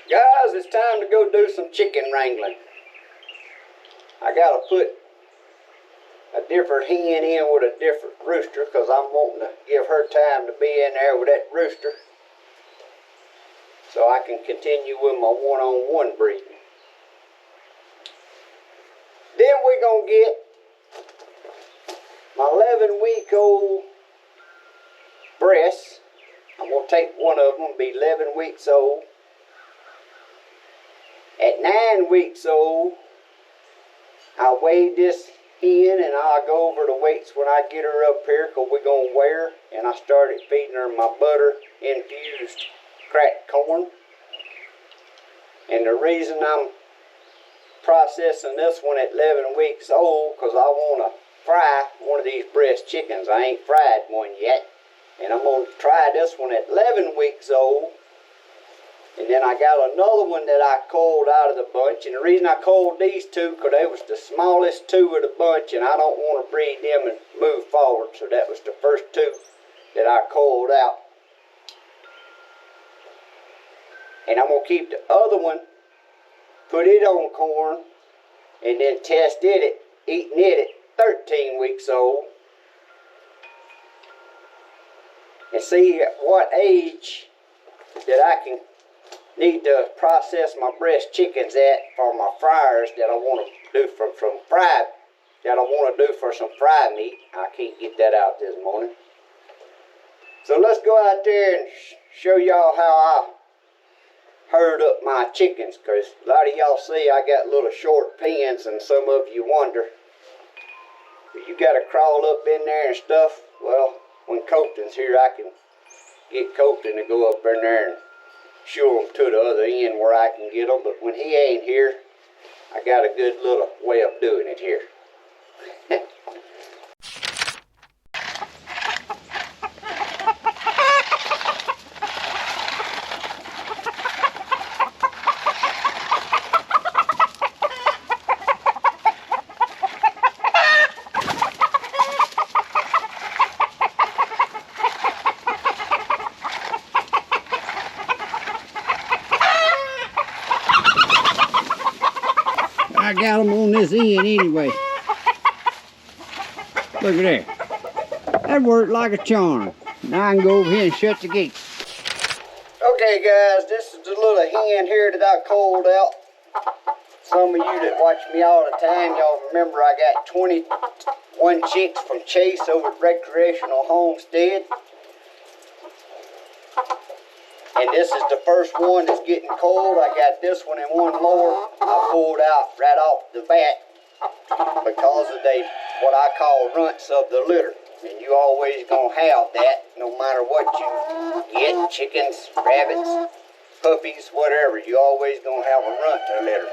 Guys, it's time to go do some chicken wrangling. I gotta put a different hen in with a different rooster because I'm wanting to give her time to be in there with that rooster so I can continue with my one-on-one breeding. Then we're gonna get my 11-week-old Bresse. I'm gonna take one of them, be 11 weeks old. At 9 weeks old, I weighed this hen and I'll go over the weights when I get her up here because we're going to weigh her. And I started feeding her my butter infused cracked corn. And the reason I'm processing this one at 11 weeks old because I want to fry one of these breast chickens. I ain't fried one yet. And I'm going to try this one at 11 weeks old. And then I got another one that I culled out of the bunch. And the reason I culled these two, because they was the smallest two of the bunch, and I don't want to breed them and move forward. So that was the first two that I culled out. And I'm going to keep the other one, put it on corn, and then test it at eating it at 13 weeks old. And see at what age that I can need to process my breast chickens at for my fryers that I want to do from fried, that I want to do for some fried meat. I can't get that out this morning. So let's go out there and show y'all how I herd up my chickens, because a lot of y'all see I got little short pens and some of you wonder, you got to crawl up in there and stuff. Well, when Colton's here, I can get Colton to go up in there and show them to the other end where I can get them. But when he ain't here, I got a good little way of doing it here. I got them on this end anyway. Look at that. That worked like a charm. Now I can go over here and shut the gate. Okay guys, this is the little hen here that I culled out. Some of you that watch me all the time, y'all remember I got 21 chicks from Chase over at Recreational Homestead. And this is the first one that's getting cold. I got this one and one more I pulled out right off the bat because of what I call runts of the litter. And you always gonna have that no matter what you get, chickens, rabbits, puppies, whatever. You always gonna have a runt to litter.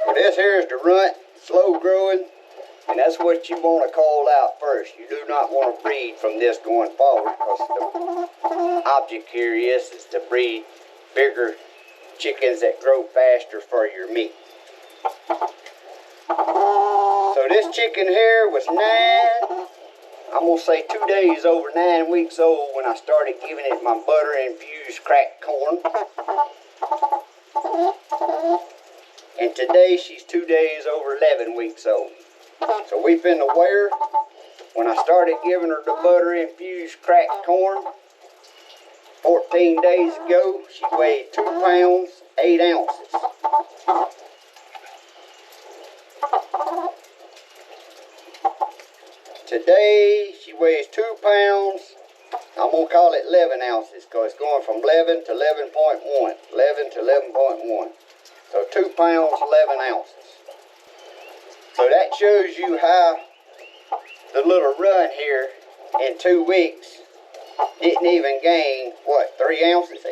But this here is the runt, slow growing, and that's what you want to call out first. You do not want to breed from this going forward because the object here is to breed bigger chickens that grow faster for your meat. So this chicken here was I'm going to say 2 days over 9 weeks old when I started giving it my butter infused cracked corn. And today she's 2 days over 11 weeks old. So we finna weigh her. When I started giving her the butter infused cracked corn 14 days ago, she weighed 2 pounds, 8 ounces. Today she weighs 2 pounds, I'm gonna call it 11 ounces because it's going from 11 to 11.1. 11 to 11.1. So 2 pounds, 11 ounces. So that shows you how the little run here in 2 weeks didn't even gain, what, 3 ounces?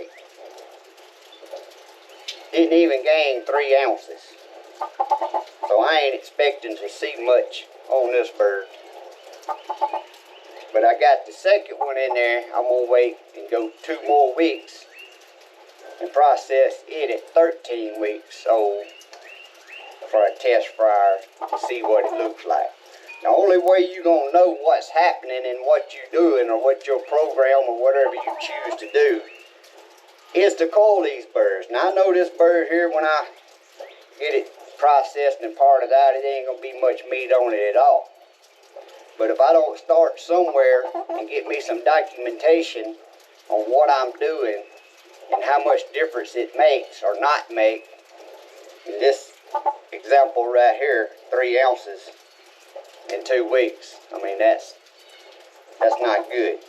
Didn't even gain 3 ounces. So I ain't expecting to see much on this bird. But I got the second one in there. I'm going to wait and go 2 more weeks and process it at 13 weeks old for a test fryer to see what it looks like. The only way you're going to know what's happening and what you're doing or what your program or whatever you choose to do is to cull these birds. Now I know this bird here, when I get it processed and parted out, it ain't gonna be much meat on it at all. But if I don't start somewhere and get me some documentation on what I'm doing and how much difference it makes or not make, in this example right here, 3 ounces in 2 weeks. I mean, that's not good.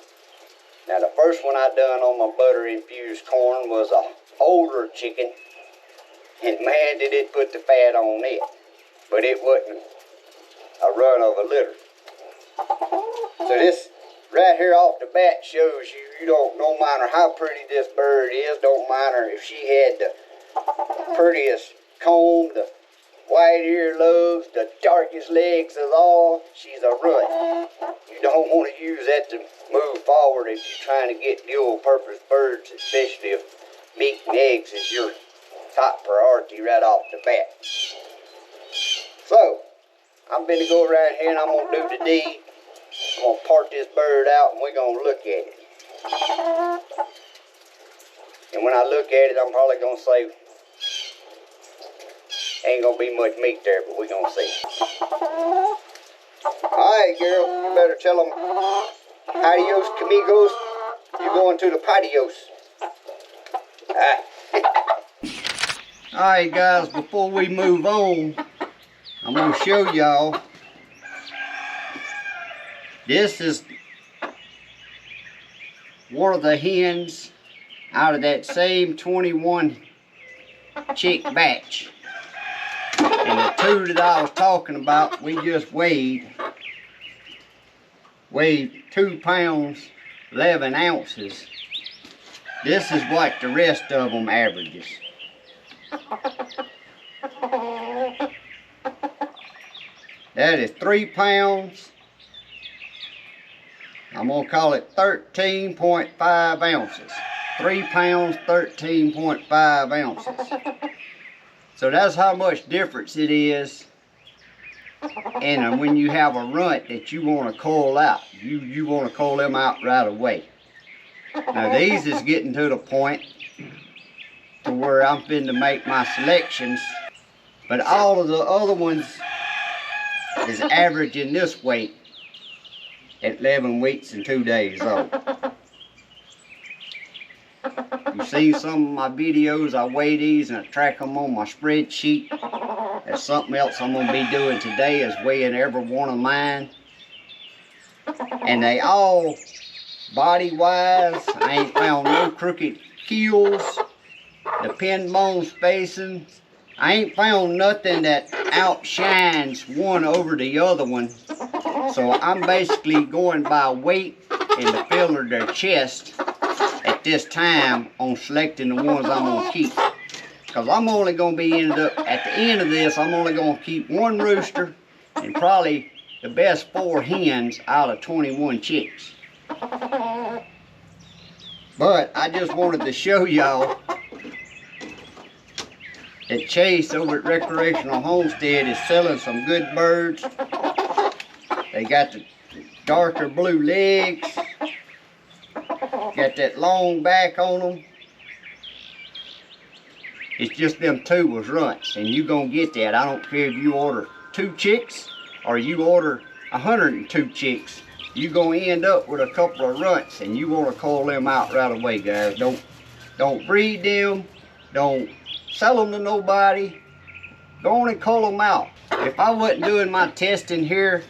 Now the first one I done on my butter infused corn was a older chicken, and man did it put the fat on it. But it wasn't a run of a litter. So this right here off the bat shows you don't, no matter how pretty this bird is, don't matter if she had the prettiest comb, the white earlobes, the darkest legs of all, she's a runt. You don't want to use that to move forward if you're trying to get dual purpose birds, especially if meat and eggs is your top priority right off the bat. So, I'm going to go around here and I'm going to do the deed. I'm going to part this bird out and we're going to look at it. And when I look at it, I'm probably going to say, ain't going to be much meat there, but we're going to see. Alright, girl, you better tell them, adios, amigos. You're going to the patios. Alright, guys, before we move on, I'm going to show y'all. This is one of the hens out of that same 21 chick batch. And the 2 that I was talking about, we just weighed 2 pounds, 11 ounces. This is what the rest of them averages. That is 3 pounds. I'm going to call it 13.5 ounces. 3 pounds, 13.5 ounces. So that's how much difference it is. And when you have a runt that you want to cull out, you want to cull them out right away. Now these is getting to the point to where I'm finna make my selections. But all of the other ones is averaging this weight at 11 weeks and 2 days old. You've seen some of my videos, I weigh these and I track them on my spreadsheet. That's something else I'm going to be doing today, is weighing every one of mine. And they all, body-wise, I ain't found no crooked keels. The pin bone spacing, I ain't found nothing that outshines one over the other one. So I'm basically going by weight and the feel of their chest at this time on selecting the ones I'm going to keep. Because I'm only going to be at the end of this, I'm only going to keep 1 rooster and probably the best 4 hens out of 21 chicks. But I just wanted to show y'all that Chase over at Recreational Homestead is selling some good birds. They got the darker blue legs, got that long back on them. It's just them 2 was runts, and you gonna get that. I don't care if you order 2 chicks or you order 102 chicks. You gonna end up with a couple of runts, and you wanna cull them out right away, guys. Don't breed them. Don't sell them to nobody. Go on and cull them out. If I wasn't doing my testing here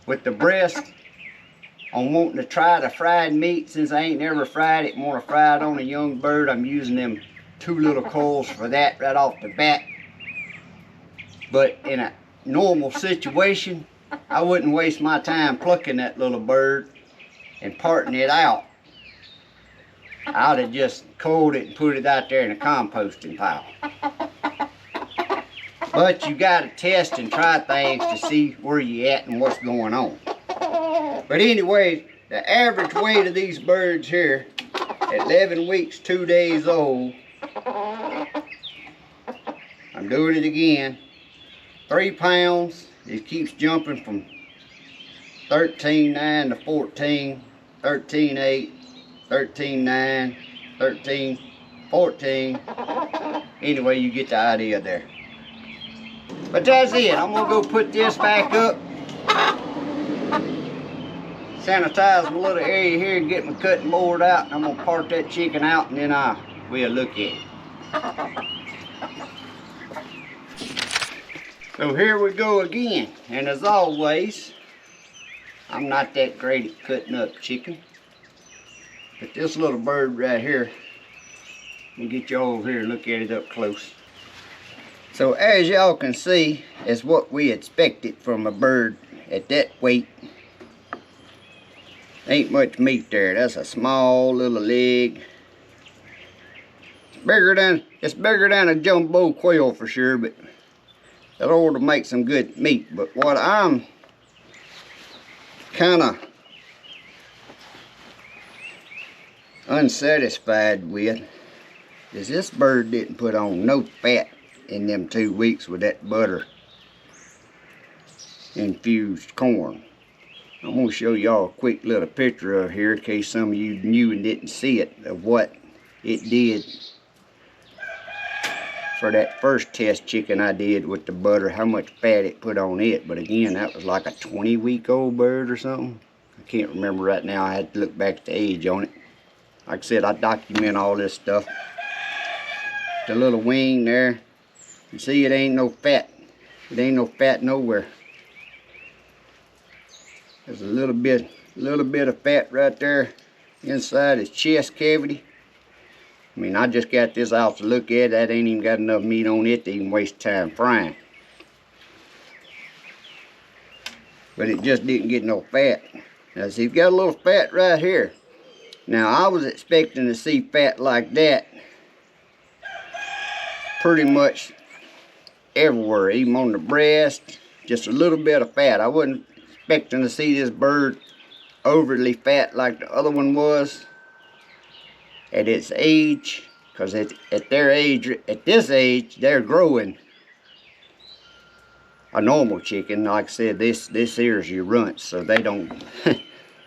with the breast on wanting to try the fried meat, since I ain't never fried it and want to fry it on a young bird, I'm using them 2 little culls for that right off the bat. But in a normal situation, I wouldn't waste my time plucking that little bird and parting it out. I'd have just culled it and put it out there in a composting pile. But you got to test and try things to see where you at and what's going on. But anyway, the average weight of these birds here at 11 weeks, 2 days old, I'm doing it again, 3 pounds. It keeps jumping from 13.9 to 14, 13.8, 13.9, 13, 14. Anyway, you get the idea there. But that's it. I'm gonna go put this back up. Sanitize my little area here and get my cutting board out. And I'm gonna part that chicken out and then we'll look at it. So here we go again. And as always, I'm not that great at cutting up chicken. But this little bird right here, let me get y'all over here and look at it up close. So as y'all can see, is what we expected from a bird at that weight. Ain't much meat there. That's a small little leg. It's bigger than a jumbo quail for sure, but that ought to make some good meat. But what I'm kind of unsatisfied with is this bird didn't put on no fat in them 2 weeks with that butter infused corn. I'm going to show y'all a quick little picture of here in case some of you knew and didn't see it, of what it did for that first test chicken I did with the butter, how much fat it put on it. But again, that was like a 20-week-old bird or something. I can't remember right now. I had to look back at the age on it. Like I said, I document all this stuff. The little wing there, you see it ain't no fat. It ain't no fat nowhere. There's a little bit of fat right there inside his chest cavity. I mean, I just got this out to look at. That ain't even got enough meat on it to even waste time frying. But it just didn't get no fat. Now see, it's got a little fat right here. Now I was expecting to see fat like that pretty much everywhere, even on the breast, just a little bit of fat. I wasn't expecting to see this bird overly fat like the other one was at its age, because at their age, at this age, they're growing a normal chicken. Like I said, this here's your runts, so they don't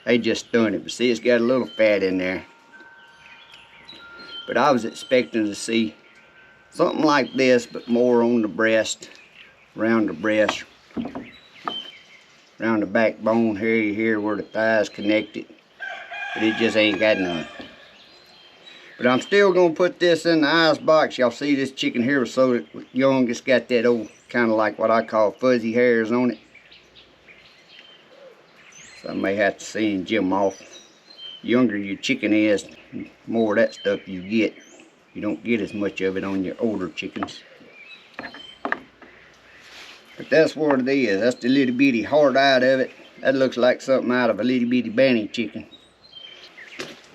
they just stun it. But see, it's got a little fat in there. But I was expecting to see something like this, but more on the breast, around the breast, around the backbone here where the thighs connected. But it just ain't got none. But I'm still gonna put this in the ice box. Y'all see this chicken here was so young, it's got that old kind of like what I call fuzzy hairs on it. So I may have to see and gym off. The younger your chicken is, the more of that stuff you get. You don't get as much of it on your older chickens. But that's what it is. That's the little bitty heart out of it. That looks like something out of a little bitty banty chicken.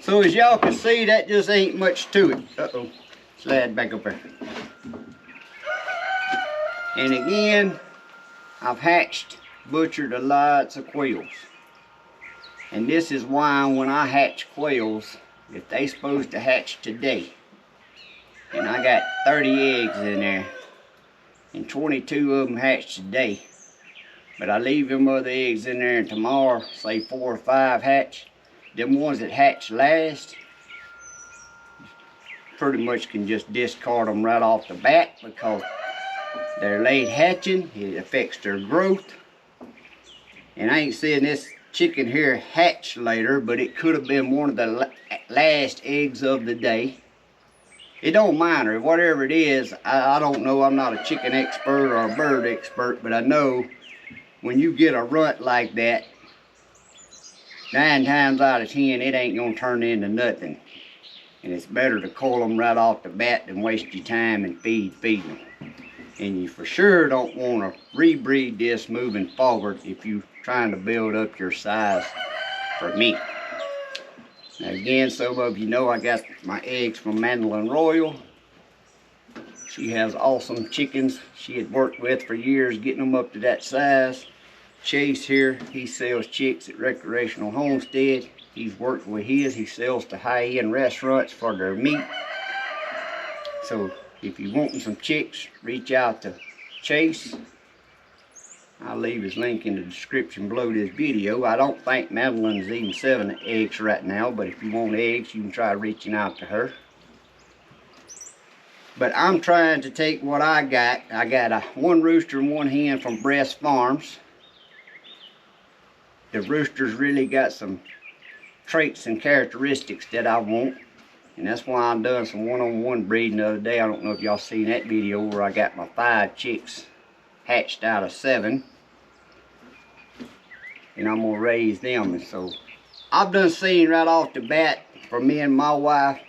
So as y'all can see, that just ain't much to it. Uh-oh, slide back up there. And again, I've hatched, butchered a lots of quails. And this is why when I hatch quails, if they supposed to hatch today, and I got 30 eggs in there, and 22 of them hatched today, but I leave them other eggs in there and tomorrow, say 4 or 5 hatch, them ones that hatch last, pretty much can just discard them right off the bat because they're late hatching. It affects their growth. And I ain't saying this chicken here hatched later, but it could have been one of the last eggs of the day. It don't matter, whatever it is. I don't know, I'm not a chicken expert or a bird expert, but I know when you get a runt like that, 9 times out of 10, it ain't gonna turn into nothing. And it's better to cull them right off the bat than waste your time and feed them. And you for sure don't want to rebreed this moving forward if you're trying to build up your size for meat. Now again, some of you know I got my eggs from Mandolin Royal. She has awesome chickens she had worked with for years getting them up to that size. Chase here, he sells chicks at Recreational Homestead. He's worked with his. He sells to high-end restaurants for their meat. So if you're wanting some chicks, reach out to Chase. I'll leave his link in the description below this video. I don't think Madeline's even selling eggs right now, but if you want eggs, you can try reaching out to her. But I'm trying to take what I got. I got a 1 rooster and 1 hen from Bresse Farms. The roosters really got some traits and characteristics that I want. And that's why I'm doing some one-on-one breeding the other day. I don't know if y'all seen that video where I got my 5 chicks hatched out of 7. And I'm gonna raise them. And so I've done seen right off the bat for me and my wife,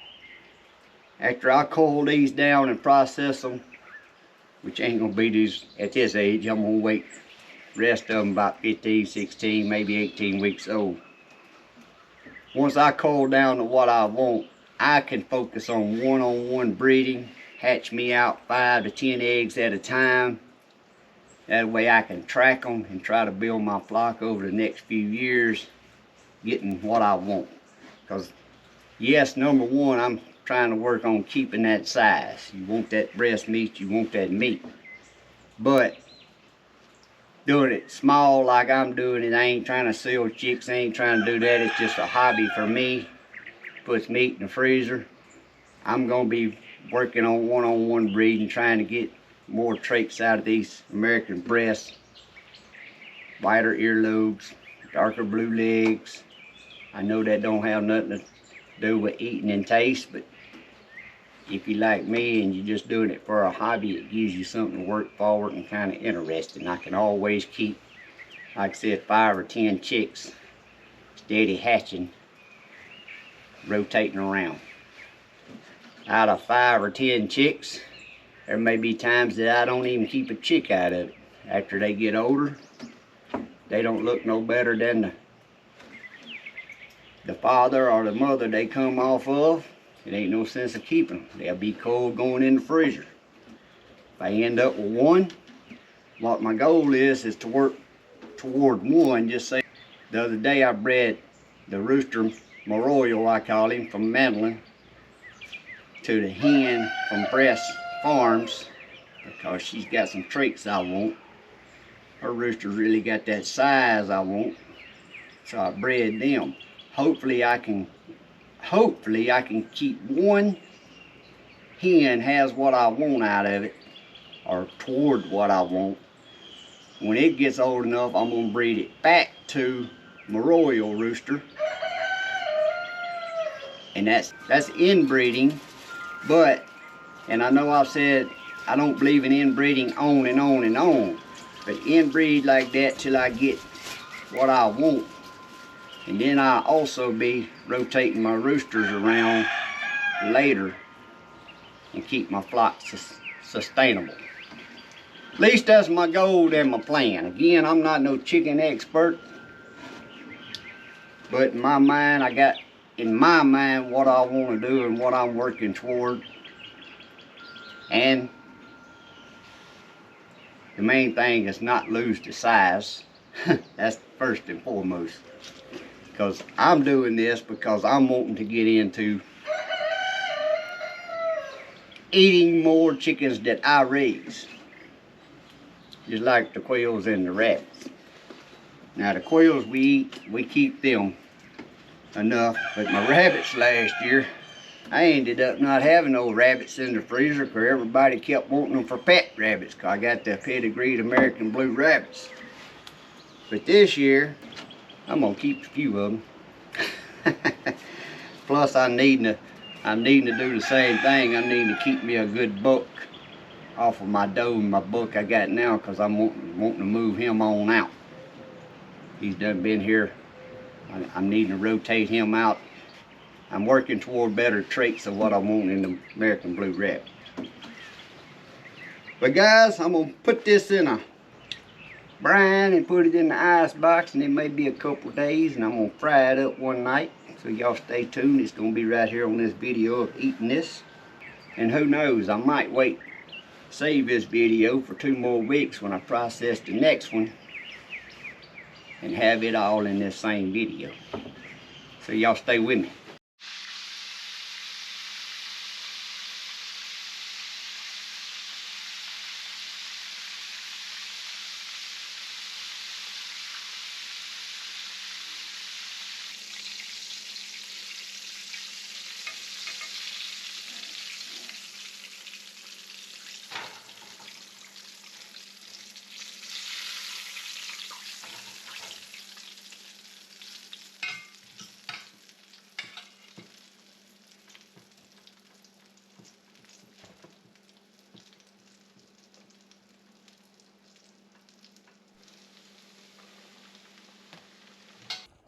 after I coil these down and process them, which ain't gonna be these at this age, I'm gonna wait the rest of them about 15, 16, maybe 18 weeks old. Once I coil down to what I want, I can focus on one-on-one breeding, hatch me out 5 to 10 eggs at a time. That way I can track them and try to build my flock over the next few years, getting what I want. Because yes, number one, I'm trying to work on keeping that size. You want that breast meat, you want that meat. But doing it small like I'm doing it, I ain't trying to sell chicks, I ain't trying to do that. It's just a hobby for me. Puts meat in the freezer. I'm gonna be working on one-on-one breeding, trying to get more traits out of these American Bresse. Wider earlobes, darker blue legs. I know that don't have nothing to do with eating and taste, but if you like me and you're just doing it for a hobby, it gives you something to work forward and kind of interesting. I can always keep, like I said, 5 or 10 chicks steady hatching, rotating around. Out of 5 or 10 chicks, there may be times that I don't even keep a chick out of it. After they get older, they don't look no better than the father or the mother they come off of. It ain't no sense of keeping them. They'll be cold going in the freezer. If I end up with 1, what my goal is to work toward 1. Just say the other day I bred the rooster Royal, I call him, from Madeline, to the hen from Bresse Farms, because she's got some traits I want. Her rooster's really got that size I want, so I bred them. Hopefully I can keep 1 hen has what I want out of it, or toward what I want. When it gets old enough, I'm gonna breed it back to my royal rooster, and that's inbreeding. But, and I know I've said I don't believe in inbreeding on and on and on, but inbreed like that till I get what I want. And then I'll also be rotating my roosters around later and keep my flock sustainable. At least that's my goal and my plan. Again, I'm not no chicken expert, but in my mind, I got in my mind what I want to do and what I'm working toward. And the main thing is not lose the size. That's first and foremost. Because I'm doing this because I'm wanting to get into eating more chickens that I raise. Just like the quails and the rabbits. Now the quails we eat, we keep them enough. But my rabbits last year, I ended up not having no rabbits in the freezer because everybody kept wanting them for pet rabbits, because I got the pedigreed American blue rabbits. But this year, I'm gonna keep a few of them. Plus I'm needing to do the same thing. I need to keep me a good buck off of my doe and my buck I got now, because I'm wanting to move him on out. He's done been here. I'm needing to rotate him out. I'm working toward better traits of what I want in the American blue rabbit. But guys, I'm gonna put this in a brine and put it in the ice box, and it may be a couple days, and I'm gonna fry it up one night. So y'all stay tuned. It's gonna be right here on this video of eating this. And who knows, I might save this video for 2 more weeks when I process the next one and have it all in this same video. So y'all stay with me.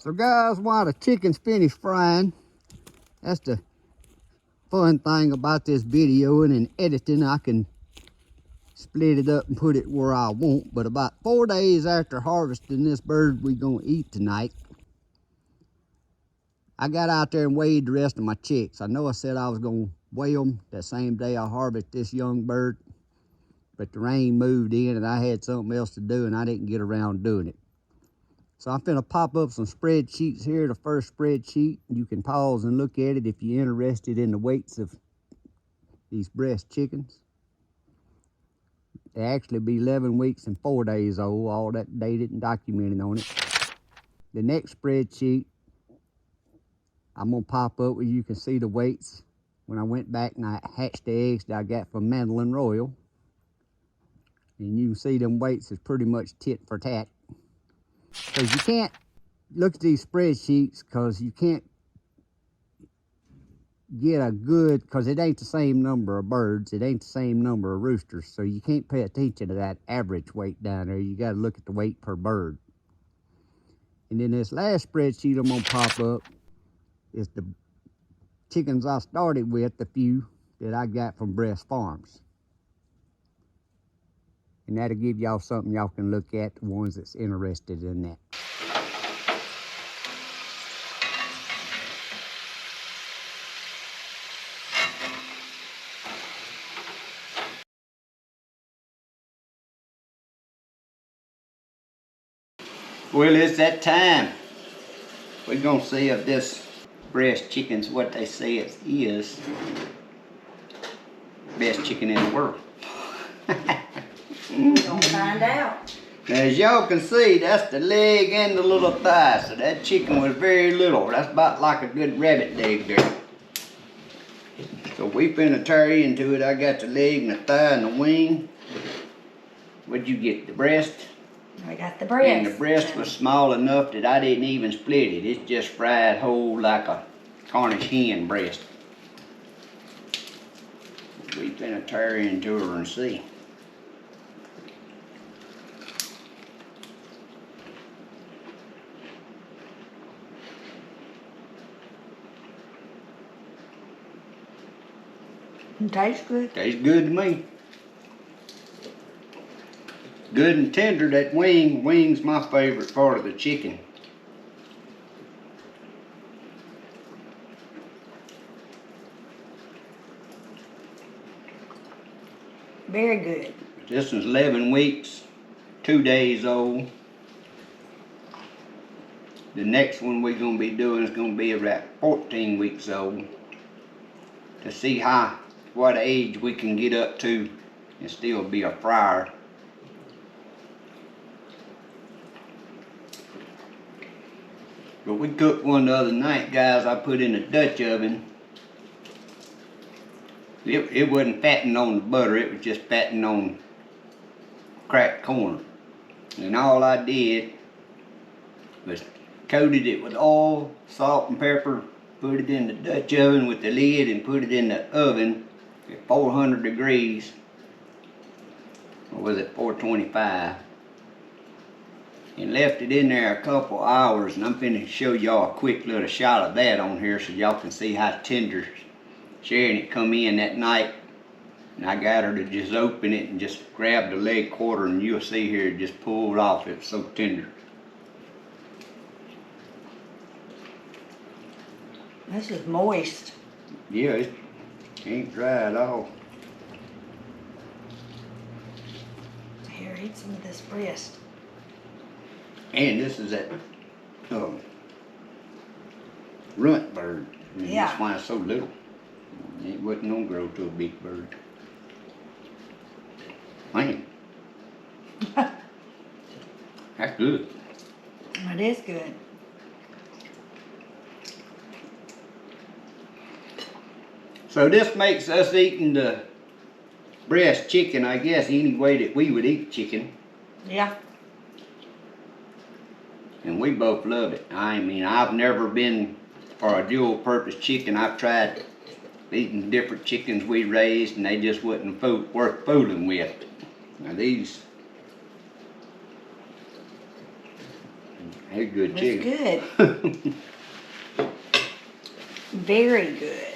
So guys, while the chicken's finished frying, that's the fun thing about this videoing and editing. I can split it up and put it where I want. But about 4 days after harvesting this bird we gonna eat tonight, I got out there and weighed the rest of my chicks. I know I said I was gonna weigh them that same day I harvest this young bird, but the rain moved in and I had something else to do and I didn't get around doing it. So I'm finna pop up some spreadsheets here. The first spreadsheet, you can pause and look at it if you're interested in the weights of these breast chickens. They actually be 11 weeks and 4 days old, all that dated and documented on it. The next spreadsheet, I'm gonna pop up where you can see the weights when I went back and I hatched the eggs that I got from Mandolin Royal. And you can see them weights is pretty much tit for tat. Because you can't look at these spreadsheets because you can't get a good, because it ain't the same number of birds, it ain't the same number of roosters, so you can't pay attention to that average weight down there. You got to look at the weight per bird. And then this last spreadsheet I'm going to pop up is the chickens I started with, the few that I got from Bresse Farms. And that'll give y'all something y'all can look at, the ones that's interested in that. Well, it's that time. We're gonna see if this breast chicken's what they say it is. Best chicken in the world. We're gonna find out. Now, as y'all can see, that's the leg and the little thigh. So that chicken was very little. That's about like a good rabbit leg there. So we finna tear into it. I got the leg and the thigh and the wing. What'd you get, the breast? I got the breast. And the breast was small enough that I didn't even split it. It's just fried whole like a Cornish hen breast. We finna tear into her and see. It tastes good. Tastes good to me. Good and tender, that wing. Wing's my favorite part of the chicken. Very good. This one's 11 weeks, 2 days old. The next one we're gonna be doing is gonna be about 14 weeks old. To see what age we can get up to and still be a fryer. But we cooked one the other night, guys. I put in a Dutch oven. It wasn't fattening on the butter, it was just fattening on cracked corn. And all I did was coated it with oil, salt and pepper, put it in the Dutch oven with the lid and put it in the oven at 400 degrees. Or was it 425? And left it in there a couple hours, and I'm finna show y'all a quick little shot of that on here so y'all can see how tender Sharon had come in that night. And I got her to just open it and just grab the leg quarter, and you'll see here it just pulled off. It was so tender. This is moist. Yeah, it ain't dry at all. Here, eat some of this breast. And this is that runt bird. I mean, Yeah. that's why it's so little. It wasn't gonna grow to a big bird. Man. That's good. It is good. So this makes us eating the breast chicken, I guess, any way that we would eat chicken. Yeah. And we both love it. I mean, I've never been for a dual purpose chicken. I've tried eating different chickens we raised and they just wasn't worth fooling with. Now these, It's good It's chicken. good. Very good.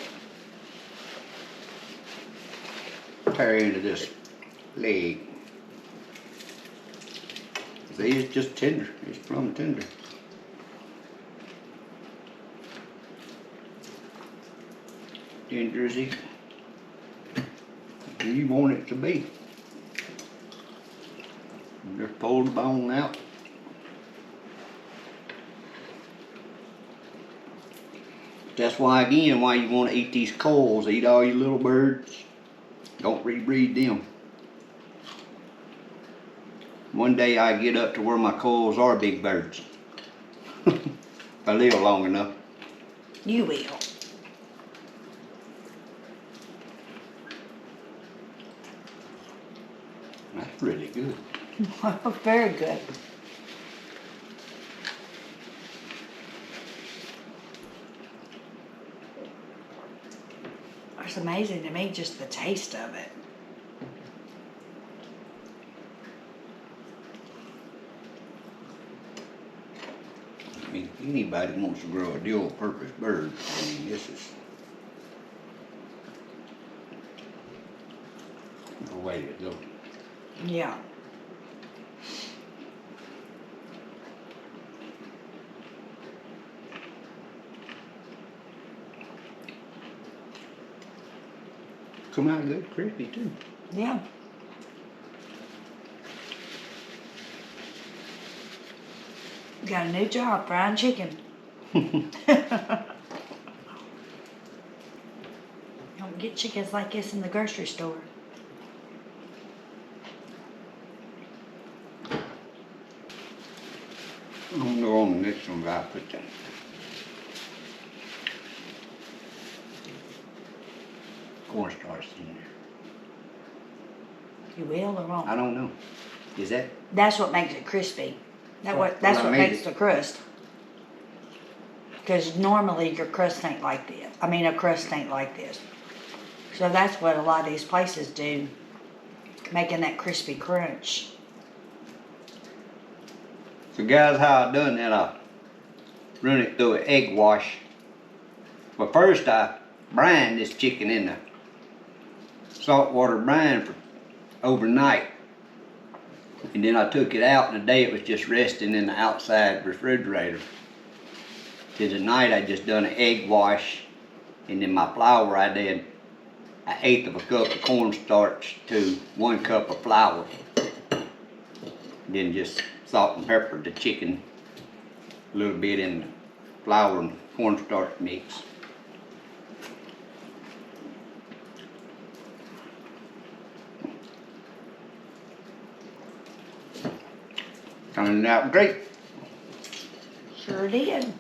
Tear into this leg. See, it's just tender. It's plumb tender. Tender as it. You want it to be. Just pull the bone out. That's why, again, why you want to eat these coals. Eat all your little birds. Don't rebreed them. One day I get up to where my coals are big birds. If I live long enough. You will. That's really good. Very good. It's amazing to me just the taste of it. I mean, if anybody wants to grow a dual-purpose bird, I mean, this is the way to go. Yeah. Come out good, crispy too. Yeah. Got a new job, frying chicken. Don't get chickens like this in the grocery store. I don't know on the next one I put that. Cornstarch in there. You will or won't? I don't know. Is that? That's what makes it crispy. That's Well, what I made makes it. the crust. Because normally your crust ain't like this. I mean, a crust ain't like this. So that's what a lot of these places do, making that crispy crunch. So guys, how I done that, I run it through an egg wash. But first I brined this chicken in the saltwater brine for overnight. And then I took it out, and the day it was just resting in the outside refrigerator. Then tonight I just done an egg wash, and then my flour I did 1/8 of a cup of cornstarch to 1 cup of flour. Then just salt and pepper the chicken a little bit in the flour and cornstarch mix. Turned out great. Sure did.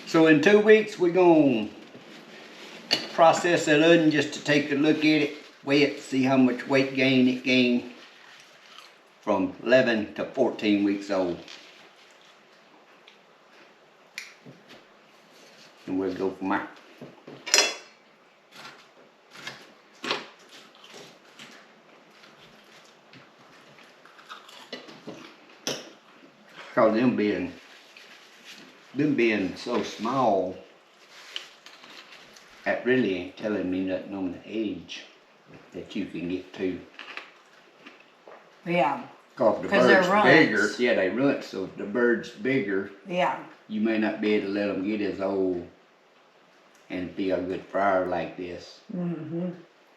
So in 2 weeks we're gonna process that onion just to take a look at it, weigh it, see how much weight gain it gained from 11 to 14 weeks old. And we'll go from there. Cause them being so small, that really ain't telling me nothing on the age that you can get to. Yeah. Cause the 'Cause they're bird's bigger, runts. yeah, they runt, so if the bird's bigger, Yeah. you may not be able to let them get as old and be a good fryer like this. Mm-hmm.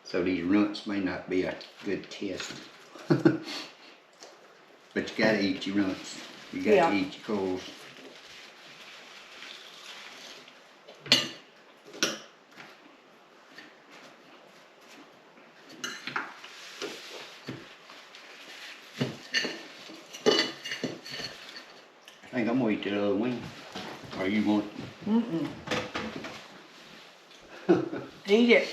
So these runts may not be a good test. But you gotta eat your runts. You gotta Yeah. eat your coals. I think I'm gonna eat the other wing. Or you want? Mm-mm. Eat it.